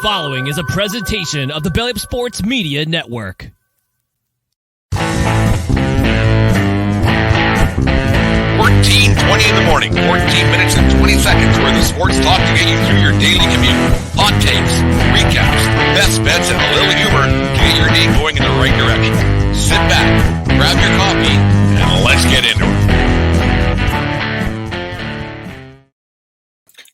following is a presentation of the Belly Up Sports Media Network. 14:20 in the morning, 14 minutes and 20 seconds where the sports talk to get you through your daily commute. Hot takes, recaps, best bets, and a little humor to get your day going in the right direction. Sit back, grab your coffee, and let's get into it.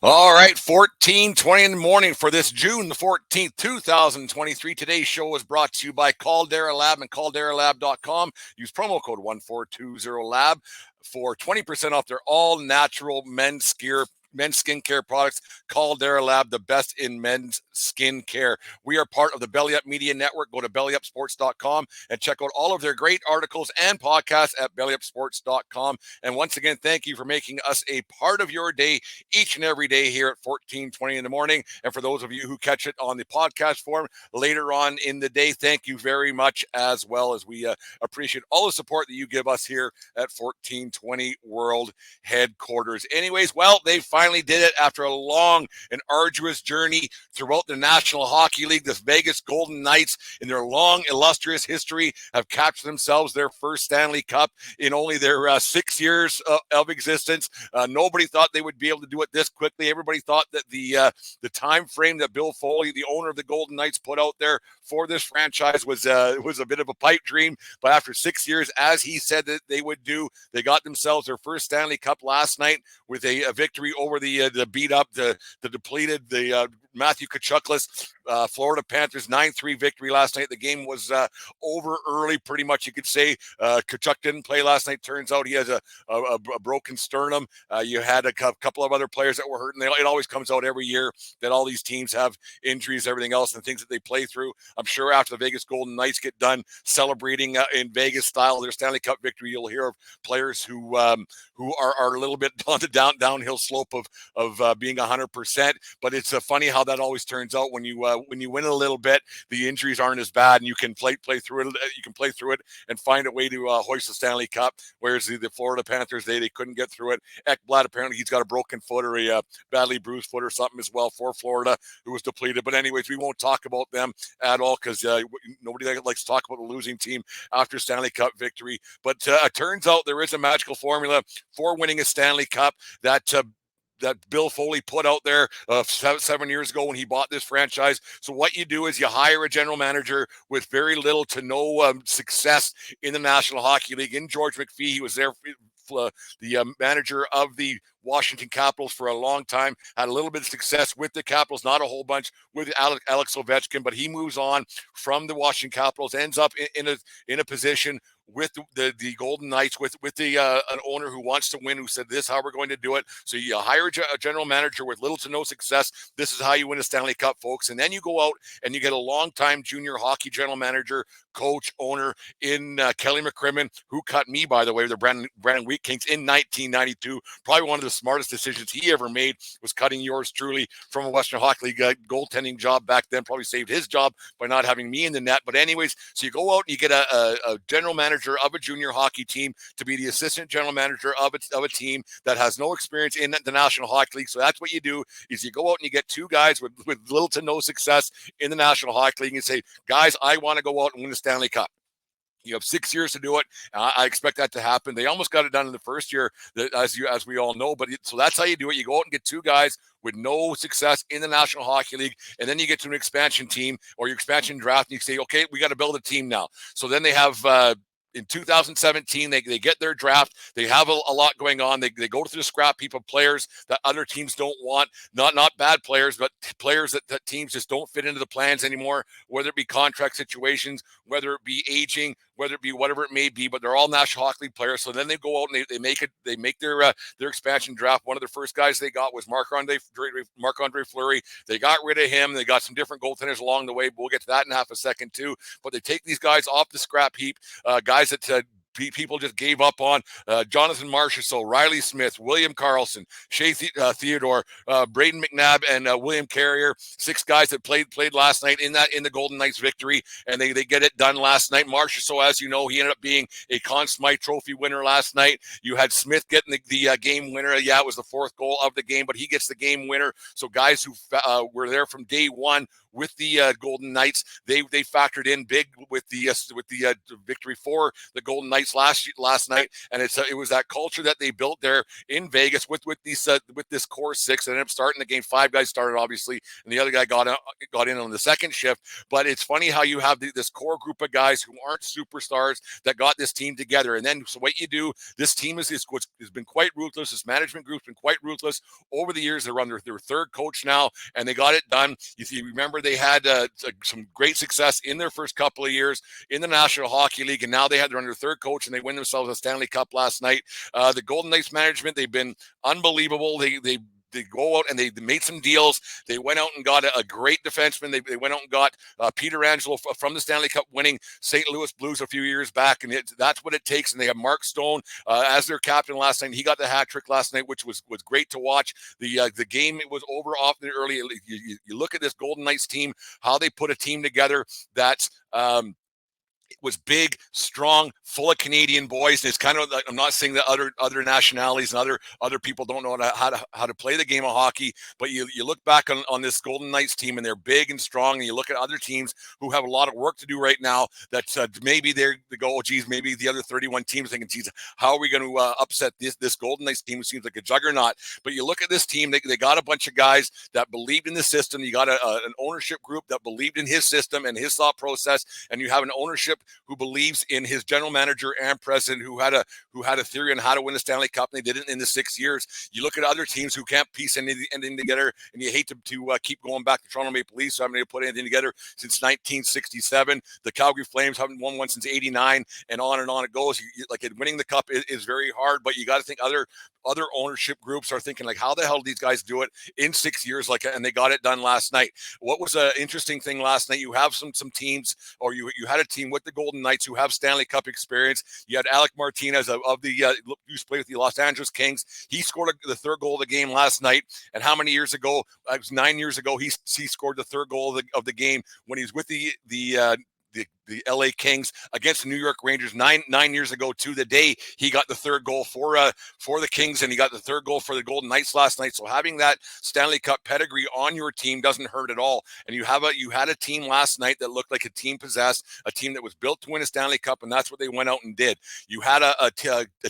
All right, 14:20 in the morning for this June the 14th, 2023. Today's show is brought to you by Caldera Lab and calderalab.com. Use promo code 1420LAB for 20% off their all-natural men's skincare products. Caldera Lab, the best in men's skincare. We are part of the Belly Up Media Network. Go to bellyupsports.com and check out all of their great articles and podcasts at bellyupsports.com. And once again, thank you for making us a part of your day each and every day here at 14:20 in the morning. And for those of you who catch it on the podcast form later on in the day, thank you very much as well, as we appreciate all the support that you give us here at 1420 World Headquarters. Anyways, well, they finally did it after a long and arduous journey throughout the National Hockey League. The Vegas Golden Knights, in their long, illustrious history, have captured themselves their first Stanley Cup in only their 6 years of existence. Nobody thought they would be able to do it this quickly. Everybody thought that the time frame that Bill Foley, the owner of the Golden Knights, put out there for this franchise was a bit of a pipe dream. But after 6 years, as he said that they would do, they got themselves their first Stanley Cup last night with a victory over the beat up, the depleted, the Matthew Tkachuk's Florida Panthers 9-3 victory last night. The game was over early, pretty much, you could say. Tkachuk didn't play last night. Turns out he has a broken sternum. You had a couple of other players that were hurt, and it always comes out every year that all these teams have injuries, everything else, and things that they play through. I'm sure after the Vegas Golden Knights get done celebrating in Vegas style their Stanley Cup victory, you'll hear of players who are a little bit on the downhill slope of being 100%. But it's funny how that always turns out. When you win a little bit, the injuries aren't as bad, and you can play through it. You can play through it and find a way to hoist the Stanley Cup. Whereas the Florida Panthers, they couldn't get through it. Ekblad, apparently he's got a broken foot or a badly bruised foot or something as well for Florida, who was depleted. But anyways, we won't talk about them at all because nobody likes to talk about the losing team after Stanley Cup victory. But it turns out there is a magical formula for winning a Stanley Cup that Bill Foley put out there 7 years ago when he bought this franchise. So what you do is you hire a general manager with very little to no success in the National Hockey League. In George McPhee, he was there, the manager of the Washington Capitals for a long time, had a little bit of success with the Capitals, not a whole bunch with Alex Ovechkin, but he moves on from the Washington Capitals, ends up in a position with the Golden Knights, with an owner who wants to win, who said, this is how we're going to do it. So you hire a general manager with little to no success. This is how you win a Stanley Cup, folks. And then you go out and you get a long-time junior hockey general manager, coach, owner in Kelly McCrimmon, who cut me, by the way, the Brandon Wheat Kings in 1992. Probably one of the smartest decisions he ever made was cutting yours truly from a Western Hockey League goaltending job back then. Probably saved his job by not having me in the net. But anyways, so you go out and you get a general manager of a junior hockey team to be the assistant general manager of a team that has no experience in the National Hockey League. So that's what you do, is you go out and you get two guys with little to no success in the National Hockey League and say, guys, I want to go out and win the Stanley Cup. You have 6 years to do it. I expect that to happen. They almost got it done in the first year, as we all know. But so that's how you do it. You go out and get two guys with no success in the National Hockey League, and then you get to an expansion team or your expansion draft, and you say, okay, we got to build a team now. So then they have in 2017, they get their draft. They have a lot going on. They go to the scrap heap of players that other teams don't want. Not bad players, but players that teams just don't fit into the plans anymore, whether it be contract situations, whether it be aging, whether it be whatever it may be, but they're all National Hockey League players. So then they go out and they make their expansion draft. One of the first guys they got was Marc-Andre Fleury. They got rid of him. They got some different goaltenders along the way, but we'll get to that in half a second too. But they take these guys off the scrap heap, guys that people just gave up on. Jonathan Marchessault, Riley Smith, William Karlsson, Shea Theodore, Braden McNabb, and William Carrier. 6 guys that played last night in the Golden Knights victory, and they get it done last night. Marchessault, as you know, he ended up being a Conn Smythe Trophy winner last night. You had Smith getting the game winner. Yeah, it was the 4th goal of the game, but he gets the game winner. So guys who were there from day one with the Golden Knights. They factored in big with the victory for the Golden Knights last night, and it was that culture that they built there in Vegas with this core six. They ended up starting the game. 5 guys started, obviously, and the other guy got in on the second shift. But it's funny how you have this core group of guys who aren't superstars that got this team together. And then, so what you do, this team has been quite ruthless. This management group's been quite ruthless over the years. They're on their third coach now, and they got it done. You remember they had some great success in their first couple of years in the National Hockey League, and now they're on their third coach, and they win themselves a Stanley Cup last night. The Golden Knights management, they've been unbelievable. They go out and they made some deals. They went out and got a great defenseman. They went out and got Peter Angelo from the Stanley Cup winning St. Louis Blues a few years back, and that's what it takes. And they have Mark Stone as their captain last night. He got the hat trick last night, which was great to watch. The game, it was over often early. You look at this Golden Knights team, how they put a team together that's it was big, strong, full of Canadian boys. And it's kind of like, I'm not saying that other nationalities and other people don't know how to play the game of hockey, but you look back on this Golden Knights team, and they're big and strong. And you look at other teams who have a lot of work to do right now. That maybe they go, oh, geez, maybe the other 31 teams thinking, geez, how are we going to upset this Golden Knights team? Who seems like a juggernaut. But you look at this team; they got a bunch of guys that believed in the system. You got an ownership group that believed in his system and his thought process, and you have an ownership who believes in his general manager and president who had a theory on how to win the Stanley Cup, and they did it in the 6 years. You look at other teams who can't piece anything together, and you hate to keep going back to Toronto Maple Leafs, so I haven't able to put anything together since 1967. The Calgary Flames haven't won one since 89, and on it goes. Like winning the cup is very hard, but you got to think other ownership groups are thinking, like, how the hell did these guys do it in 6 years? And they got it done last night. What was an interesting thing last night? You have some teams, or you had a team with the Golden Knights who have Stanley Cup experience. You had Alec Martinez of the used to play with the Los Angeles Kings. He scored the third goal of the game last night. And how many years ago? It was 9 years ago. He scored the third goal of the game when he was with the LA Kings against the New York Rangers nine years ago to the day he got the third goal for the Kings, and he got the third goal for the Golden Knights last night. So having that Stanley Cup pedigree on your team doesn't hurt at all. And you had a team last night that looked like a team possessed, a team that was built to win a Stanley Cup, and that's what they went out and did. You had a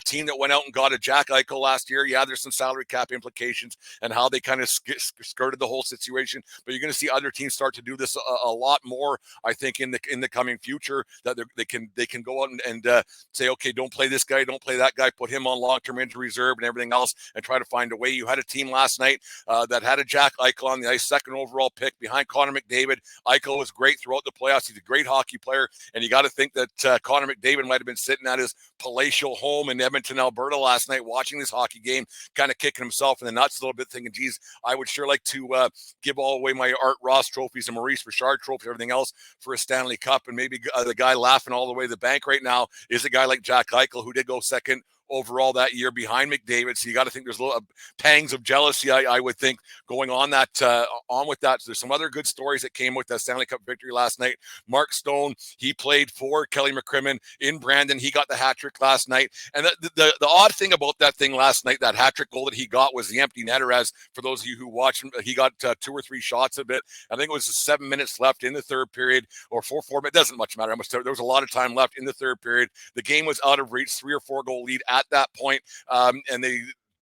team that went out and got a Jack Eichel last year. Yeah, there's some salary cap implications and how they kind of skirted the whole situation, but you're going to see other teams start to do this a lot more, I think, in the coming future, that they can go out and say, okay, don't play this guy, don't play that guy, put him on long-term injury reserve and everything else, and try to find a way. You had a team last night that had a Jack Eichel on the ice, second overall pick behind Connor McDavid. Eichel was great throughout the playoffs. He's a great hockey player, and you got to think that Connor McDavid might have been sitting at his palatial home in Edmonton, Alberta last night watching this hockey game, kind of kicking himself in the nuts a little bit, thinking, geez, I would sure like to give all away my Art Ross trophies and Maurice Richard trophies, everything else for a Stanley Cup. And maybe the guy laughing all the way to the bank right now is a guy like Jack Eichel, who did go second overall that year behind McDavid. So you got to think there's a little pangs of jealousy, I would think, going on with that. So there's some other good stories that came with that Stanley Cup victory last night. Mark Stone, he played for Kelly McCrimmon in Brandon. He got the hat trick last night. And the odd thing about that thing last night, that hat trick goal that he got, was the empty netter. As for those of you who watched him, he got 2 or 3 shots of it. I think it was 7 minutes left in the third period, or 4 minutes. It doesn't much matter. There was a lot of time left in the third period. The game was out of reach, 3 or 4 goal lead at that point. And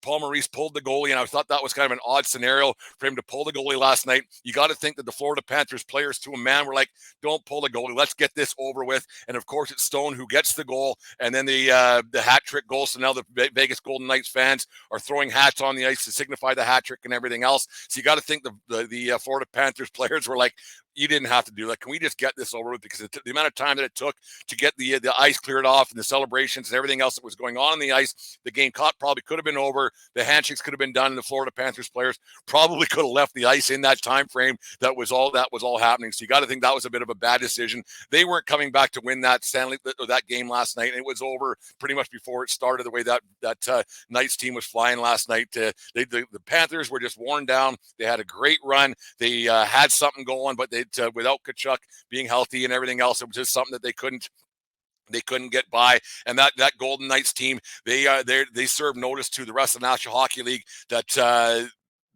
Paul Maurice pulled the goalie, and I thought that was kind of an odd scenario for him to pull the goalie last night. You got to think that the Florida Panthers players, to a man, were like, don't pull the goalie. Let's get this over with. And, of course, it's Stone who gets the goal, and then the hat trick goal. So now the Vegas Golden Knights fans are throwing hats on the ice to signify the hat trick and everything else. So you got to think the Florida Panthers players were like, you didn't have to do that. Can we just get this over with? Because the amount of time that it took to get the ice cleared off and the celebrations and everything else that was going on the ice, the game probably could have been over. The handshakes could have been done, and the Florida Panthers players probably could have left the ice in that time frame. That was all happening. So you got to think that was a bit of a bad decision. They weren't coming back to win that that game last night, and it was over pretty much before it started. The way that Knights team was flying last night, the Panthers were just worn down. They had a great run. They had something going, but without Tkachuk being healthy and everything else, it was just something that they couldn't get by. And that Golden Knights team, they serve notice to the rest of the National Hockey League that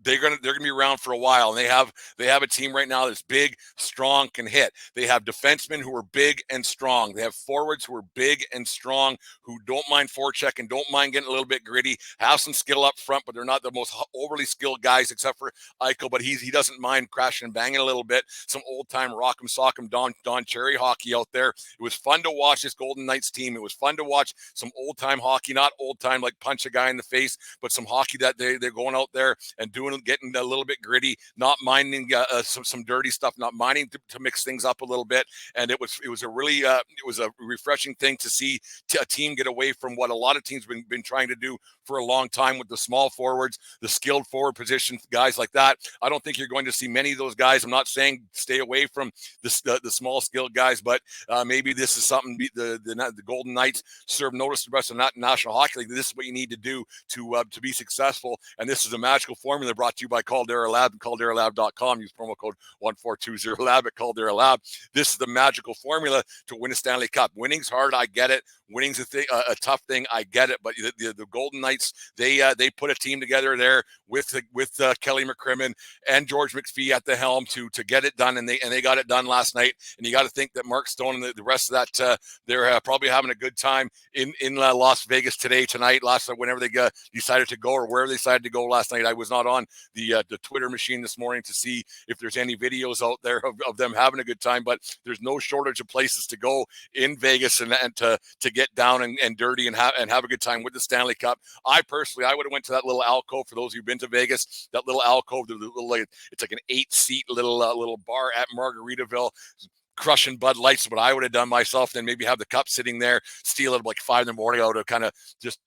they're gonna be around for a while, and they have a team right now that's big, strong, can hit. They have defensemen who are big and strong. They have forwards who are big and strong, who don't mind forechecking, don't mind getting a little bit gritty, have some skill up front, but they're not the most overly skilled guys except for Eichel, but he doesn't mind crashing and banging a little bit. Some old time rock'em sock'em Don Cherry hockey out there. It was fun to watch this Golden Knights team. It was fun to watch some old time hockey, not old time like punch a guy in the face, but some hockey that they're going out there and getting a little bit gritty, not minding some dirty stuff, not minding to mix things up a little bit. And it was a really it was a refreshing thing to see a team get away from what a lot of teams been trying to do for a long time with the small forwards, the skilled forward position guys like that. I don't think you're going to see many of those guys. I'm not saying stay away from the small skilled guys, but maybe this is something the Golden Knights serve notice to the rest of the National Hockey League. This is what you need to do to be successful. And this is a magical formula brought to you by Caldera Lab and calderalab.com. Use promo code 1420lab at Caldera Lab. This is the magical formula to win a Stanley Cup. Winning's hard, I get it. Winning's a tough thing, I get it. But the Golden Knights, they put a team together there with Kelly McCrimmon and George McPhee at the helm to get it done, and they got it done last night. And you got to think that Mark Stone and the rest of that they're probably having a good time in Las Vegas tonight. Whenever they decided to go or wherever they decided to go last night. I was not on the Twitter machine this morning to see if there's any videos out there of them having a good time, but there's no shortage of places to go in Vegas and to get down and dirty and have a good time with the Stanley Cup. I would have went to that little alcove. For those who've been to Vegas, that little alcove, it's like an 8-seat little bar at Margaritaville, crushing Bud Lights. What I would have done myself, then maybe have the cup sitting there, steal it at like 5 in the morning. I would have kind of just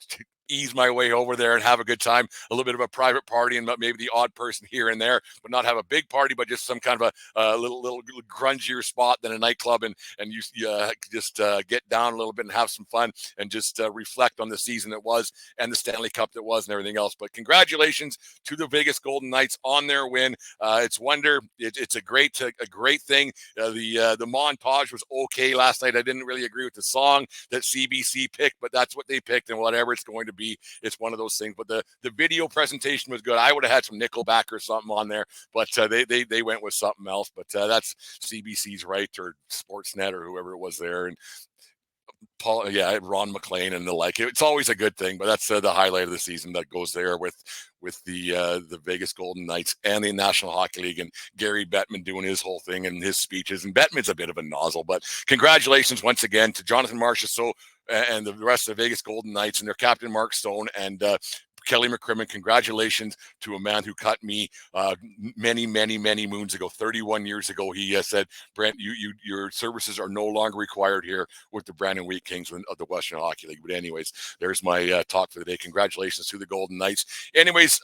ease my way over there and have a good time, a little bit of a private party, and maybe the odd person here and there, but not have a big party, but just some kind of a little grungier spot than a nightclub, and you just get down a little bit and have some fun and just reflect on the season that was and the Stanley Cup that was and everything else. But congratulations to the Vegas Golden Knights on their win. It's a great thing. The montage was okay last night. I didn't really agree with the song that CBC picked, but that's what they picked, and whatever it's going to be, it's one of those things. But the video presentation was good. I would have had some Nickelback or something on there, but they went with something else. But that's CBC's right, or Sportsnet, or whoever it was there. And Ron McLean and the like. It's always a good thing, but that's the highlight of the season that goes there with the Vegas Golden Knights and the National Hockey League, and Gary Bettman doing his whole thing and his speeches. And Bettman's a bit of a nozzle, but congratulations once again to Jonathan Marchessault and the rest of the Vegas Golden Knights and their captain Mark Stone and Kelly McCrimmon. Congratulations to a man who cut me many moons ago, 31 years ago. He said, Brent, your services are no longer required here with the Brandon Wheat Kings of the Western Hockey League. But anyways, there's my talk for the day. Congratulations to the Golden Knights. Anyways,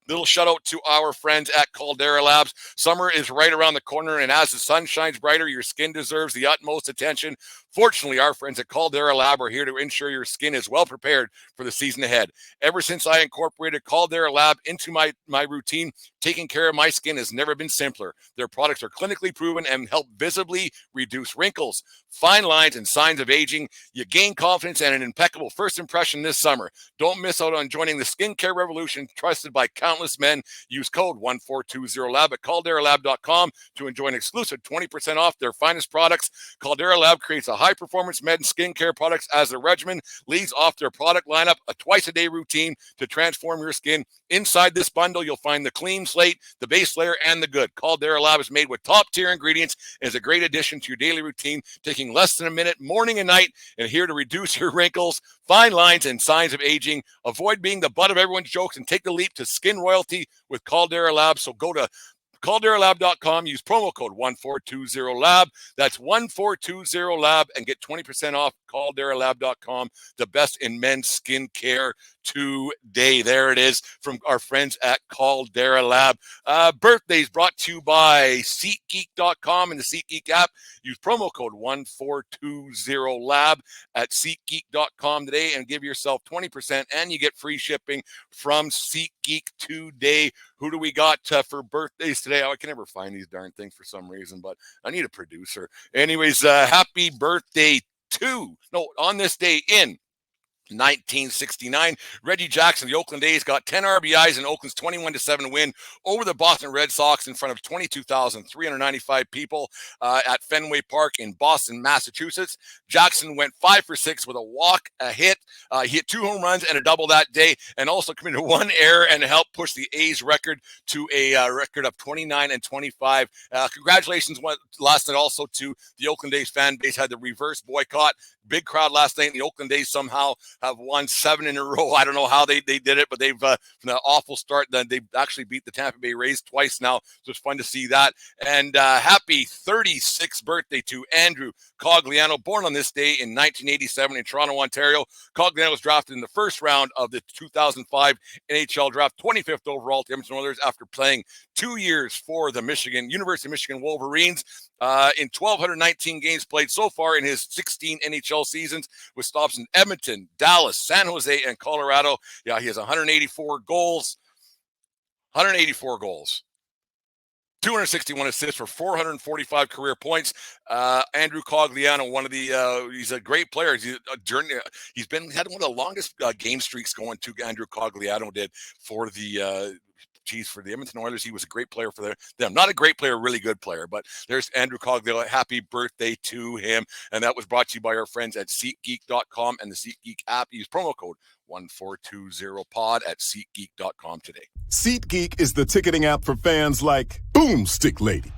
little shout out to our friends at Caldera Labs. Summer is right around the corner, and as the sun shines brighter, your skin deserves the utmost attention. Fortunately, our friends at Caldera Lab are here to ensure your skin is well prepared for the season ahead. Ever since I incorporated Caldera Lab into my routine, taking care of my skin has never been simpler. Their products are clinically proven and help visibly reduce wrinkles, fine lines, and signs of aging. You gain confidence and an impeccable first impression this summer. Don't miss out on joining the skincare revolution trusted by countless men. Use code 1420lab at calderalab.com to enjoy an exclusive 20% off their finest products. Caldera Lab creates a high-performance med and skincare products as a regimen, leads off their product lineup, a twice-a-day routine to transform your skin. Inside this bundle, you'll find the clean slate, the base layer, and the good. Caldera Lab is made with top-tier ingredients and is a great addition to your daily routine, taking less than a minute morning and night, and here to reduce your wrinkles, fine lines, and signs of aging. Avoid being the butt of everyone's jokes and take the leap to skin royalty with Caldera Lab. So go to calderalab.com, use promo code 1420lab. That's 1420lab, and get 20% off calderalab.com, the best in men's skincare today. There it is from our friends at Caldera Lab. Birthdays brought to you by SeatGeek.com and the SeatGeek app. Use promo code 1420lab at SeatGeek.com today and give yourself 20%, and you get free shipping from SeatGeek today. Who do we got for birthdays today? Oh, I can never find these darn things for some reason, but I need a producer. Anyways, happy birthday on this day in 1969. Reggie Jackson, the Oakland A's, got 10 RBIs in Oakland's 21-7 win over the Boston Red Sox in front of 22,395 people at Fenway Park in Boston, Massachusetts. Jackson went 5 for 6 with a walk, a hit. He hit 2 home runs and a double that day, and also committed 1 error and helped push the A's record to a record of 29-25. Congratulations last night also to the Oakland A's fan base. Had the reverse boycott. Big crowd last night. The Oakland A's somehow have won 7 in a row. I don't know how they did it, but they've from the awful start, then they've actually beat the Tampa Bay Rays twice now. So it's fun to see that. And happy 36th birthday to Andrew Cogliano, born on this day in 1987 in Toronto, Ontario. Cogliano was drafted in the first round of the 2005 NHL draft, 25th overall to Edmonton Oilers after playing 2 years for the University of Michigan Wolverines. In 1,219 games played so far in his 16 NHL seasons, with stops in Edmonton, Dallas, San Jose, and Colorado. Yeah, he has 184 goals, 261 assists for 445 career points. Andrew Cogliano, one of the he's a great player. He's had one of the longest game streaks going to Andrew Cogliano did for the for the Edmonton Oilers. He was a great player for them. Not a great player, really good player, but there's Andrew Cogliano. Happy birthday to him. And that was brought to you by our friends at SeatGeek.com and the SeatGeek app. Use promo code 1420pod at SeatGeek.com today. SeatGeek is the ticketing app for fans like Boomstick Lady.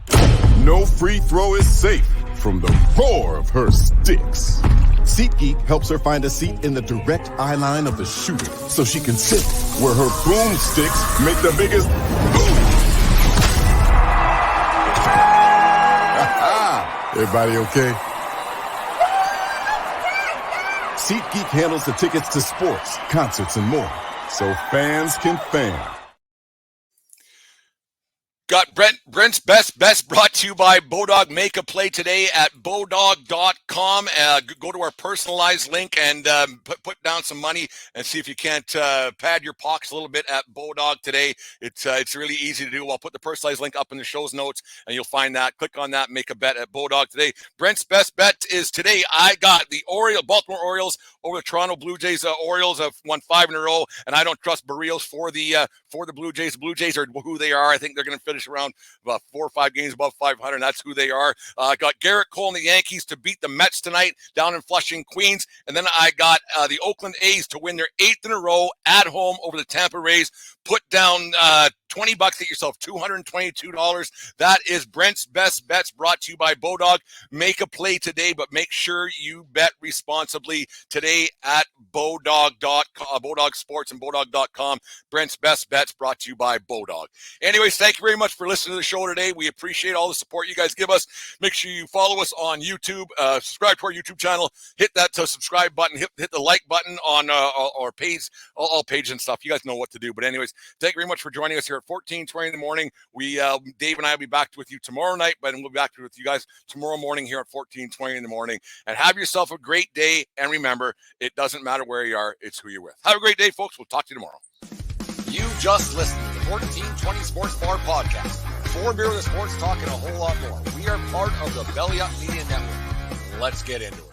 No free throw is safe from the roar of her sticks. SeatGeek helps her find a seat in the direct eye line of the shooter so she can sit where her boomsticks make the biggest boom. Everybody okay? SeatGeek handles the tickets to sports, concerts, and more, so fans can fan. Got Brent's Best Bets brought to you by Bodog. Make a play today at bodog.com. Go to our personalized link and put down some money and see if you can't pad your pockets a little bit at Bodog today. It's really easy to do. I'll put the personalized link up in the show's notes and you'll find that. Click on that, make a bet at Bodog today. Brent's Best Bet is today. I got the Baltimore Orioles over the Toronto Blue Jays. Orioles have won 5 in a row, and I don't trust Barrios for the Blue Jays. The Blue Jays are who they are. I think they're going to finish around about 4 or 5 games above 500. That's who they are. Got Garrett Cole and the Yankees to beat the Mets tonight down in Flushing, Queens. And then I got the Oakland A's to win their 8th in a row at home over the Tampa Rays. Put down $20, get yourself $222. That is Brent's Best Bets brought to you by Bodog. Make a play today, but make sure you bet responsibly today at Bodog.com, Bodog Sports and Bodog.com. Brent's Best Bets brought to you by Bodog. Anyways, thank you very much for listening to the show today. We appreciate all the support you guys give us. Make sure you follow us on YouTube, subscribe to our YouTube channel, hit that subscribe button, hit the like button on our page, all pages and stuff. You guys know what to do. But anyways, thank you very much for joining us here at 14:20 in the morning. Dave and I will be back with you tomorrow night, but we'll be back with you guys tomorrow morning here at 14:20 in the morning. And have yourself a great day. And remember, it doesn't matter where you are, it's who you're with. Have a great day, folks. We'll talk to you tomorrow. You just listened to the 1420 Sports Bar Podcast. 4 beer with sports talk and a whole lot more. We are part of the Belly Up Media Network. Let's get into it.